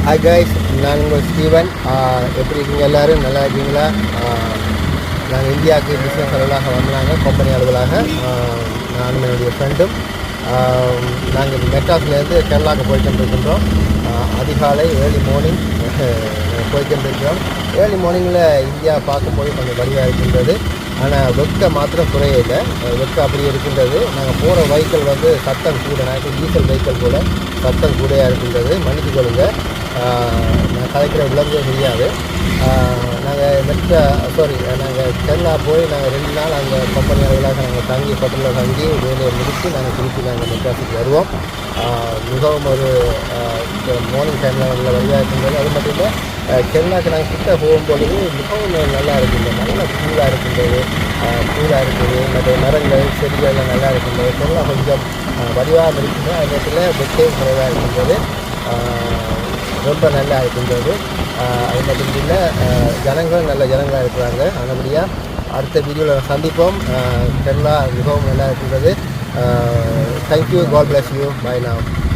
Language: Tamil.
ஹாய் கைஸ், நான் உங்கள் ஸ்டீவன். எப்படி இருக்கீங்க? எல்லோரும் நல்லா இருக்கீங்களா? நாங்கள் இந்தியாவுக்கு பிஸ்னஸ் அலுவலாக வந்தாங்க, கம்பெனி அலுவலாக. நானும் என்னுடைய ஃப்ரெண்டும் நாங்கள் மெட்ராஸ்லேருந்து கேரளாவுக்கு போய்கின்றிருக்கின்றோம். அதிகாலை ஏர்லி மார்னிங் போய்கின்றிருக்கிறோம். ஏர்லி மார்னிங்கில் இந்தியா பார்க்கும்போது கொஞ்சம் வழியாக இருக்கின்றது. ஆனால் வெக்க மாத்திரம் குறையில்லை, வெக்க அப்படி இருக்கின்றது. நாங்கள் போகிற வெஹிக்கிள் வந்து சத்தம் கூட, நாங்கள் டீசல் வெஹிக்கிள் கூட சத்தம் கூடையாக இருக்கின்றது. மன்னித்து கொள்ளுங்க, நான் கலைக்கிற விளம்பரம் தெரியாது. நாங்கள் கேரளா போய் நாங்கள் 2 நாள் அங்கே கம்பெனி அளவிலாக நாங்கள் தங்கி ஹோட்டலில் தங்கி வேலையை முடித்து நாங்கள் திருப்பி நாங்கள் மெட்ராஸுக்கு வருவோம். மிகவும் ஒரு மார்னிங் டைமில் நல்ல வழியாக இருக்கின்றது. அது மட்டும் இல்லை, கேரளாவுக்கு நாங்கள் கிட்ட போகும்பொழுது மிகவும் நல்லா இருக்கின்றது. நல்ல கூலாக இருக்கின்றது, மற்ற மரங்கள் செடிகள் நல்லா இருக்கின்றது. கேரளா கொஞ்சம் வடிவாக இருக்கின்றது. அதே நேரத்தில் வெக்கையும் குறைவாக இருக்கின்றது, ரொம்ப நல்லா இருக்கின்றது. அது மட்டும் இல்லை, ஜனங்கள் நல்ல ஜனங்களாக இருக்கிறாங்க. நல்லபடியாக அடுத்த வீடியோவில் சந்திப்போம். கேரளா மிகவும் நல்லா இருக்கின்றது. Thank you, God bless you, bye now.